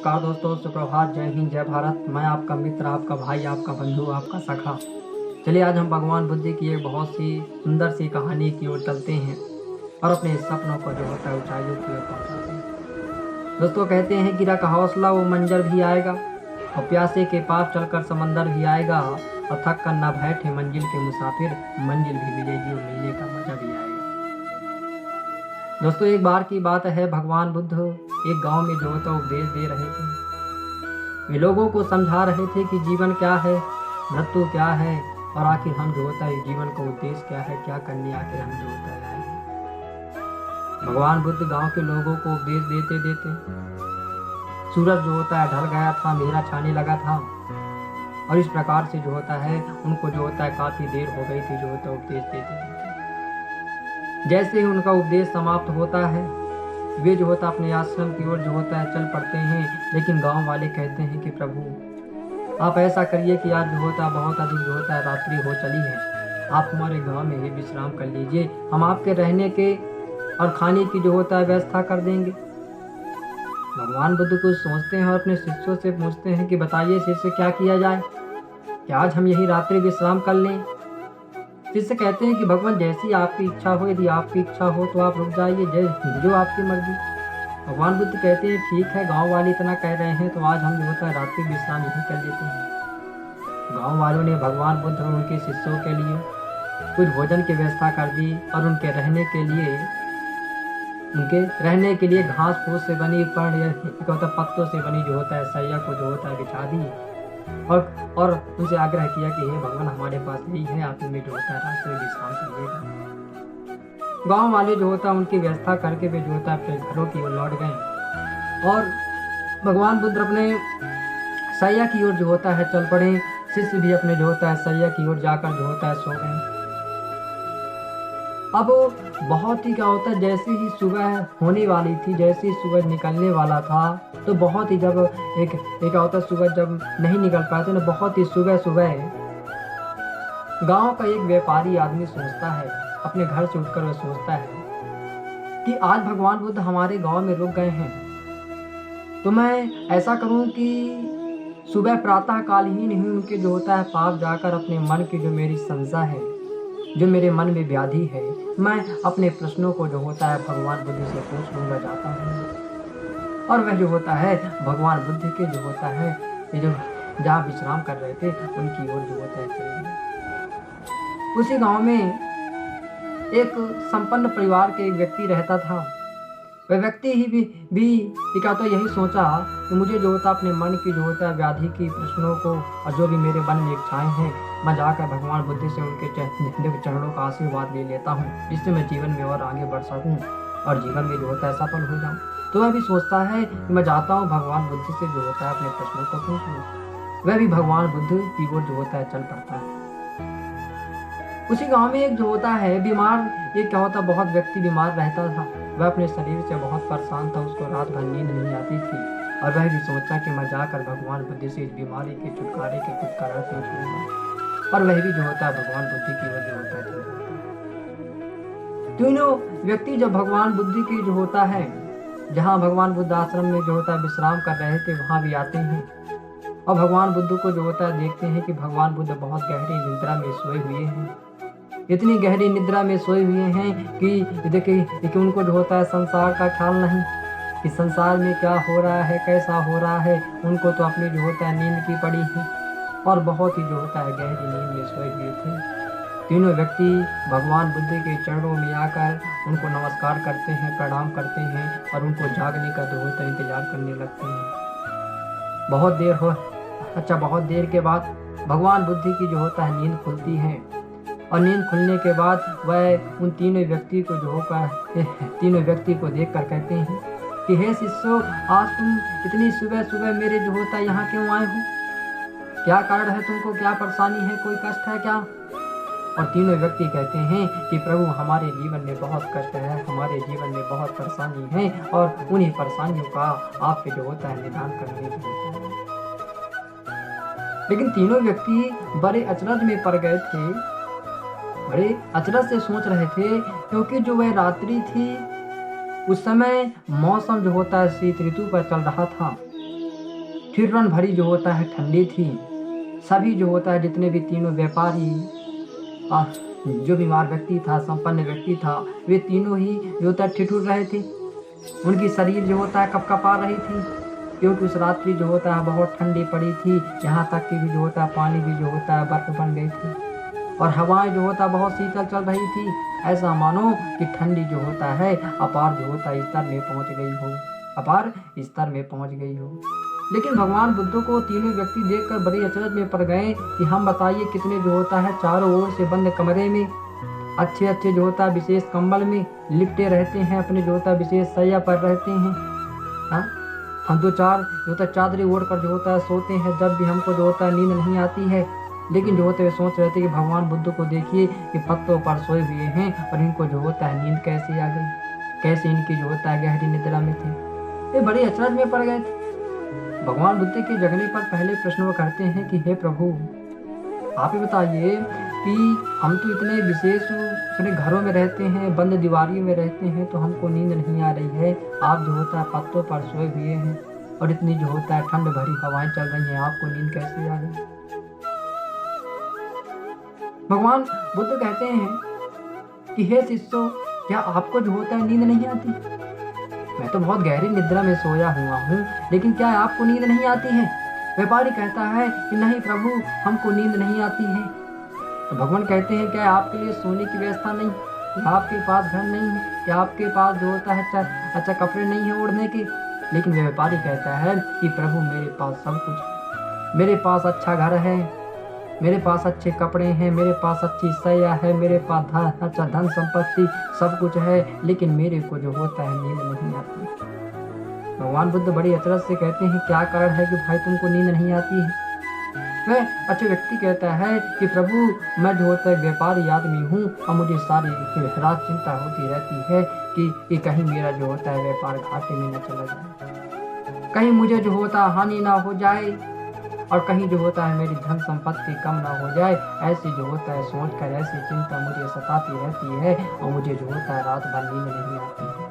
नमस्कार दोस्तों, सुप्रभात, जय हिंद, जय भारत। मैं आपका मित्र, आपका भाई, आपका बंधु, आपका सखा। चलिए आज हम भगवान बुद्ध की एक बहुत सी सुंदर सी कहानी की ओर चलते हैं और अपने सपनों को जो होता है ऊंचाइयों की ओर पहुंचाते हैं। दोस्तों कहते हैं गिरा का हौसला वो मंजर भी आएगा और प्यासे के पास चलकर समंदर भी आएगा और थक कर न बैठे मंजिल के मुसाफिर, मंजिल भी मिलेगी और मिलने का मजा भी आएगा। दोस्तों एक बार की बात है, भगवान बुद्ध एक गांव में जो होता उपदेश दे रहे थे। वे लोगों को समझा रहे थे कि जीवन क्या है, मृत्यु क्या है और आखिर हम जो होता है जीवन का उद्देश्य क्या है, क्या करने आखिर हम जो होता है आए। भगवान बुद्ध गांव के लोगों को उपदेश देते देते सूरज जो होता है ढल गया था, अंधेरा छाने लगा था और इस प्रकार से जो होता है उनको जो होता है काफी देर हो गई थी जो होता है उपदेश देते देते। जैसे ही उनका उपदेश समाप्त होता है वे जो होता अपने आश्रम की ओर जो होता है चल पड़ते हैं, लेकिन गांव वाले कहते हैं कि प्रभु आप ऐसा करिए कि आज जो होता है बहुत अधिक जो होता है रात्रि हो चली है, आप हमारे गांव में ही विश्राम कर लीजिए, हम आपके रहने के और खाने की जो होता है व्यवस्था कर देंगे। भगवान बुद्ध कुछ सोचते हैं और अपने शिष्यों से पूछते हैं कि बताइए शिष्य क्या किया जाए, क्या आज हम यही रात्रि विश्राम कर लें। शिष्य कहते हैं कि भगवान जैसी आपकी इच्छा हो, यदि आपकी इच्छा हो तो आप रुक जाइए, जो आपकी मर्जी। भगवान बुद्ध कहते हैं ठीक है, गांव वाले इतना कह रहे हैं तो आज हम जो होता है रात्रि विश्राम यही कर लेते हैं। गांव वालों ने भगवान बुद्ध और उनके शिष्यों के लिए कुछ भोजन की व्यवस्था कर दी और उनके रहने के लिए घास फूस से बनी पत्तों से बनी जो होता है सैया को जो होता है बिछा दी और उनसे आग्रह किया कि हे भगवान हमारे पास यही है, आप इनमें जो होता है रात्रि विश्राम करिएगा। गांव वाले जो होता है उनकी व्यवस्था करके वे जो होता है अपने घरों की ओर लौट गए और भगवान बुद्ध अपने सैया की ओर जो होता है चल पड़े। शिष्य भी अपने जो होता है सैया की ओर जाकर जो होता है सो गए। अब बहुत ही क्या होता है, जैसे ही सुबह होने वाली थी, जैसे ही सूरज निकलने वाला था तो बहुत ही जब एक होता है सूरज जब नहीं निकल पाते ना, बहुत ही सुबह गांव का एक व्यापारी आदमी सोचता है, अपने घर से उठकर वह सोचता है कि आज भगवान बुद्ध हमारे गांव में रुक गए हैं तो मैं ऐसा करूं कि सुबह प्रातः काल ही नहीं उनके जो होता है पास जाकर अपने मन की जो मेरी संशय है, जो मेरे मन में व्याधि है, मैं अपने प्रश्नों को जो होता है भगवान बुद्ध से पूछ लूंगा जाता हूँ। और वह जो होता है भगवान बुद्ध के जो होता है ये जो जहाँ विश्राम कर रहे थे उनकी ओर जो होता है चले गए। उसी गांव में एक संपन्न परिवार के एक व्यक्ति रहता था। वह व्यक्ति ही भी क्या तो यही सोचा कि मुझे जो होता अपने मन की जो होता है व्याधि की प्रश्नों को और जो भी मेरे मन में इच्छाएं हैं, मैं जाकर भगवान बुद्ध से उनके चरणों का आशीर्वाद ले लेता हूँ, जिससे मैं जीवन में और आगे बढ़ सकूँ और जीवन में जो होता है सफल हो जाऊँ। तो वह भी सोचता है कि मैं जाता हूँ भगवान बुद्ध से जो होता है अपने प्रश्नों को पूछ लूँ। वह भी भगवान बुद्ध की ओर जो होता है चल पड़ता है। उसी गांव में एक जो होता है बीमार एक क्या होता बहुत व्यक्ति बीमार रहता था। वह अपने शरीर से बहुत परेशान था, उसको रात भर नींद नहीं आती थी और वह भी सोचा कि मैं जाकर भगवान बुद्ध से इस बीमारी के छुटकारे के कुछ कारण पूछ लूंगा। और वह भी जो होता है भगवान बुद्ध की ओर जो होता है चल पड़ता है। तीनों व्यक्ति जब भगवान बुद्ध की जो होता है जहाँ भगवान बुद्ध आश्रम में जो होता है विश्राम कर रहे थे वहां भी आते हैं और भगवान बुद्ध को जो होता है देखते हैं कि भगवान बुद्ध बहुत गहरी निद्रा में सोए हुए हैं। इतनी गहरी निद्रा में सोए हुए हैं कि देखिए कि उनको जो होता है संसार का ख्याल नहीं कि संसार में क्या हो रहा है, कैसा हो रहा है। उनको तो अपनी जो होता है नींद की पड़ी है और बहुत ही जो होता है गहरी नींद में सोए हुए थे। तीनों व्यक्ति भगवान बुद्ध के चरणों में आकर उनको नमस्कार करते हैं, प्रणाम करते हैं और उनको जागने का जो होता है इंतजार करने लगते हैं। बहुत देर के बाद भगवान बुद्ध की जो होता है नींद खुलती है और नींद खुलने के बाद वह उन तीनों व्यक्ति को देख कर कहते हैं कि हे शिष्यों, आज तुम इतनी सुबह मेरे जो होता है यहाँ क्यों आए हो? क्या कारण है तुमको, क्या परेशानी है, कोई कष्ट है क्या? और तीनों व्यक्ति कहते हैं कि प्रभु हमारे जीवन में बहुत कष्ट है, हमारे जीवन में बहुत परेशानी है और उन्हीं परेशानियों का आपके जो होता है निदान करने की होता है। लेकिन तीनों व्यक्ति बड़े अचरज में पड़ गए थे, बड़े अचरज से सोच रहे थे क्योंकि जो वह रात्रि थी उस समय मौसम जो होता है शीत ऋतु पर चल रहा था फिरन भरी जो होता है ठंडी थी। सभी जो होता है जितने भी तीनों व्यापारी, आ, जो बीमार व्यक्ति था, संपन्न व्यक्ति था, वे तीनों ही जो होता है ठिठुर रहे थे। उनकी शरीर जो होता है कपकपा रही थी, क्योंकि उस रात्रि जो होता है बहुत ठंडी पड़ी थी। यहाँ तक कि भी जो होता है पानी भी जो होता है बर्फ बन गई थी और हवाएं जो होता है बहुत शीतल चल रही थी। ऐसा मानो कि ठंडी जो होता है अपार जो होता है स्तर में पहुंच गई हो, अपार स्तर में पहुंच गई हो। लेकिन भगवान बुद्ध को तीनों व्यक्ति देखकर बड़े अचरज में पड़ गए कि हम बताइए कितने जो होता है चारों ओर से बंद कमरे में अच्छे अच्छे जो होता है विशेष कंबल में लिपटे रहते हैं, अपने जो होता है विशेष सैया पर रहते हैं। हाँ, हम दो चार जो होता है चादरें ओढ़ कर जो होता है सोते हैं जब भी हमको जो होता है नींद नहीं आती है। लेकिन जो होते हुए सोच रहे थे कि भगवान बुद्ध को देखिए कि पत्तों पर सोए हुए हैं और इनको जो होता है नींद कैसे आ गई, कैसे इनकी जो होता है गहरी निद्रा में थे। ये बड़े अचरज में पड़ गए थे। भगवान बुद्ध के जगने पर पहले प्रश्न वो करते हैं कि हे प्रभु, आप ही बताइए कि हम तो इतने विशेष अपने घरों में रहते हैं, बंद दीवारियों में रहते हैं, तो हमको नींद नहीं आ रही है। आप जो होता है पत्तों पर सोए हुए हैं और इतनी जो होता है ठंड भरी हवाएं चल रही हैं, आपको नींद कैसे आ गई? भगवान बुद्ध कहते हैं कि हे शिष्यों, क्या आपको जो होता है नींद नहीं आती? मैं तो बहुत गहरी निद्रा में सोया हुआ हूँ, लेकिन क्या आपको नींद नहीं आती है? व्यापारी कहता है कि नहीं प्रभु, हमको नींद नहीं आती है। तो भगवान कहते हैं क्या आपके लिए सोने की व्यवस्था नहीं, क्या आपके पास घर नहीं है, क्या आपके पास जो होता है अच्छा कपड़े नहीं है ओढ़ने के? लेकिन व्यापारी कहता है कि प्रभु मेरे पास सब कुछ है, मेरे पास अच्छा घर है, मेरे पास अच्छे कपड़े हैं, मेरे पास अच्छी सैया है, मेरे पास अच्छा धन संपत्ति सब कुछ है, लेकिन मेरे को जो होता है नींद नहीं आती। भगवान बुद्ध बड़ी अचरज से कहते हैं क्या कारण है कि भाई तुमको नींद नहीं आती है? वह अच्छे व्यक्ति कहता है कि प्रभु, मैं जो होता है व्यापारी आदमी हूँ और मुझे सारी रात चिंता होती रहती है कि कहीं मेरा जो होता है व्यापार घाटे में न चला जाए, कहीं मुझे जो होता है हानि ना हो जाए और कहीं जो होता है मेरी धन संपत्ति कम ना हो जाए। ऐसी जो होता है सोच कर ऐसी चिंता मुझे सताती रहती है और मुझे जो होता है रात भर नींद नहीं आती है।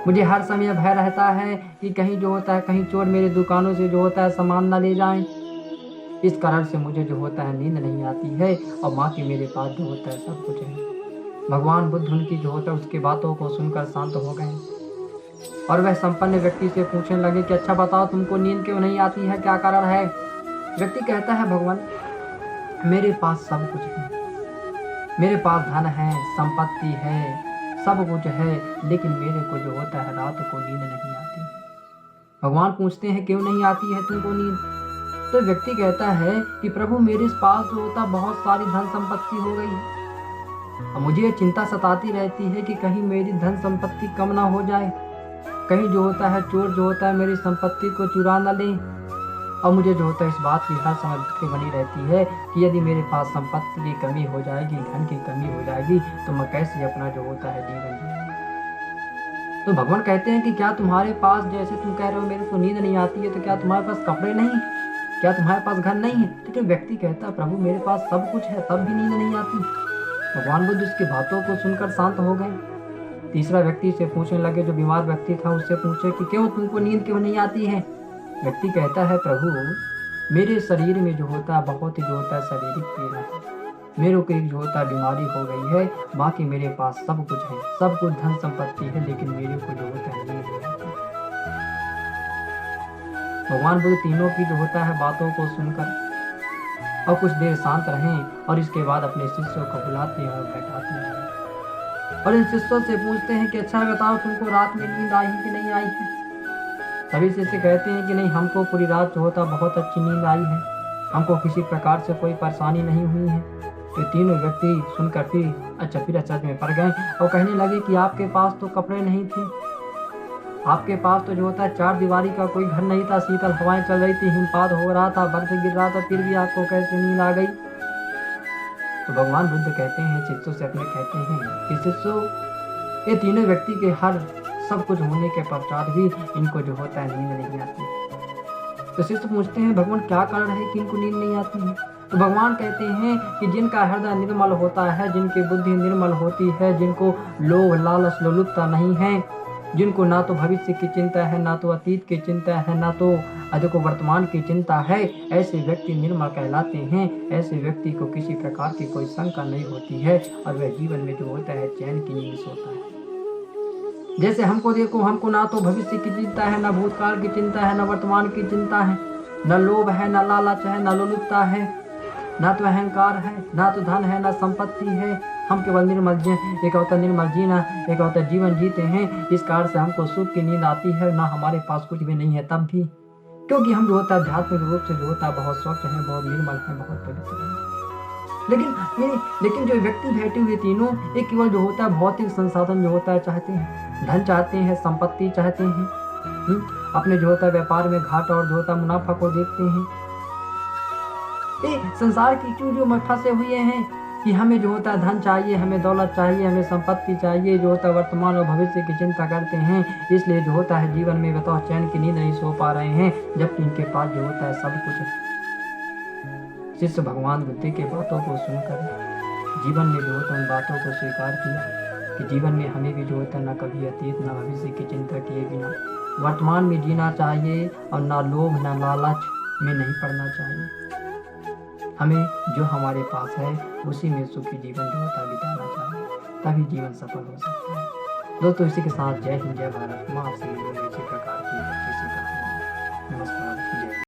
मुझे हर समय भय रहता है कि कहीं जो होता है कहीं चोर मेरे दुकानों से जो होता है सामान ना ले जाएं। इस कारण से मुझे जो होता है नींद नहीं आती है और माँ की मेरे पास जो होता है सब कुछ है। भगवान बुद्ध उनकी जो होता है उसकी बातों को सुनकर शांत हो गए और वह संपन्न व्यक्ति से पूछने लगे कि अच्छा बताओ, तुमको नींद क्यों नहीं आती है, क्या कारण है? व्यक्ति कहता है भगवान, मेरे पास सब कुछ है, मेरे पास धन है, संपत्ति है, सब कुछ है, लेकिन मेरे को जो होता है रात को नींद नहीं आती। भगवान पूछते हैं क्यों नहीं आती है तुमको नींद? तो व्यक्ति कहता है कि प्रभु, मेरे पास जो होता बहुत सारी धन संपत्ति हो गई है और मुझे चिंता सताती रहती है कि कहीं मेरी धन संपत्ति कम ना हो जाए, कहीं जो होता है चोर जो होता है मेरी संपत्ति को चुरा ना ले। और मुझे जो होता है इस बात की हर समय फिक्र बनी रहती है कि यदि मेरे पास संपत्ति की कमी हो जाएगी, धन की कमी हो जाएगी, तो मैं कैसे अपना जो होता है जीवन जीऊंगा। तो भगवान कहते हैं कि क्या तुम्हारे पास, जैसे तुम कह रहे हो मेरे को नींद नहीं आती है, तो क्या तुम्हारे पास कपड़े नहीं है, क्या तुम्हारे पास घर नहीं है? लेकिन व्यक्ति कहता है प्रभु, मेरे पास सब कुछ है, तब भी नींद नहीं आती। भगवान बुद्ध उसकी बातों को सुनकर शांत हो गए। तीसरा व्यक्ति से पूछने लगे, जो बीमार व्यक्ति था उससे पूछे कि क्यों तुमको नींद क्यों नहीं आती है? व्यक्ति कहता है प्रभु, मेरे शरीर में जो होता है बहुत ही जो होता है शारीरिक पीड़ा है, मेरे को एक जो होता है बीमारी हो गई है, बाकी मेरे पास सब कुछ है, सब कुछ धन संपत्ति है, लेकिन मेरे को जो होता है नींद नहीं आती। भगवान बुद्ध तीनों की जो होता है बातों को सुनकर और कुछ देर शांत रहें और इसके बाद अपने शिष्यों को बुलाते हैं और बैठाते हैं और इन शिष्यों से पूछते हैं कि अच्छा बताओ, तुमको रात में नींद आई कि नहीं आई है? सभी शिष्य कहते हैं कि नहीं, हमको पूरी रात जो होता बहुत अच्छी नींद आई है, हमको किसी प्रकार से कोई परेशानी नहीं हुई है। तो तीनों व्यक्ति सुनकर फिर अचरज में पड़ गए और कहने लगे कि आपके पास तो कपड़े नहीं थे, आपके पास तो जो होता है चार दीवारी का कोई घर नहीं था, शीतल हवाएं चल रही थी, हिमपात हो रहा था, बर्फ गिर रहा था, फिर भी आपको कैसे नींद आ गई? तो भगवान बुद्ध कहते हैं शिष्यों से अपने कहते हैं कि शिष्यों, ये तीनों व्यक्ति के हर सब कुछ होने के पश्चात भी इनको जो होता है नींद नहीं आती। तो शिष्य पूछते हैं भगवान, क्या कारण है कि इनको नींद नहीं आती है? तो भगवान कहते हैं कि जिनका हृदय निर्मल होता है, जिनकी बुद्धि निर्मल होती है, जिनको लोभ लालच लोलुपता नहीं है, जिनको ना तो भविष्य की चिंता है, ना तो अतीत की चिंता है, ना तो अधिक वर्तमान की चिंता है, ऐसे व्यक्ति निर्मल कहलाते हैं। ऐसे व्यक्ति को किसी प्रकार की कोई शंका नहीं होती है और वह जीवन में जो होता है चैन की नींद सोता है। जैसे हमको देखो, हमको ना तो भविष्य की चिंता है, ना भूतकाल की चिंता है, ना वर्तमान की चिंता है, न लोभ है, न लालच है, न लोलुपता है, ना तो अहंकार है, ना तो धन है, ना संपत्ति है। हम केवल एक होता निर्मल जीना, एक होता जीवन जीते हैं। इस कारण से हमको सुख की नींद आती है, ना हमारे पास कुछ भी नहीं है तब भी, क्योंकि हम जो होता है आध्यात्मिक रूप से जो होता है बहुत स्वच्छ है, बहुत निर्मल है, बहुत पवित्र है। लेकिन जो व्यक्ति बैठे हुए तीनों, एक केवल जो होता है भौतिक संसाधन जो होता है चाहते हैं, धन चाहते हैं, संपत्ति चाहते हैं, अपने जो होता है व्यापार में घाटा और जो होता है मुनाफा को देखते हैं। ये संसार की चीजों में फंसे हुए हैं कि हमें जो होता है धन चाहिए, हमें दौलत चाहिए, हमें संपत्ति चाहिए, जो होता है वर्तमान और भविष्य की चिंता करते हैं। इसलिए जो होता है जीवन में बताओ चैन की नींद नहीं सो पा रहे हैं, जबकि इनके पास जो होता है सब कुछ है। शिष्य भगवान बुद्ध की बातों को सुनकर जीवन में जो होता है उन बातों को स्वीकार किया कि जीवन में हमें भी जो होता है ना कभी अतीत ना भविष्य की चिंता किए बिना वर्तमान में जीना चाहिए और ना लोभ ना लालच में नहीं पड़ना चाहिए। हमें जो हमारे पास है उसी में सुखी जीवन जो होता है बिताना चाहिए, तभी जीवन सफल हो सकता है। दोस्तों इसी के साथ जय हिंद, जय भारत। माँ आपसे इसी प्रकार की अच्छी सी कहानी। नमस्कार, जय।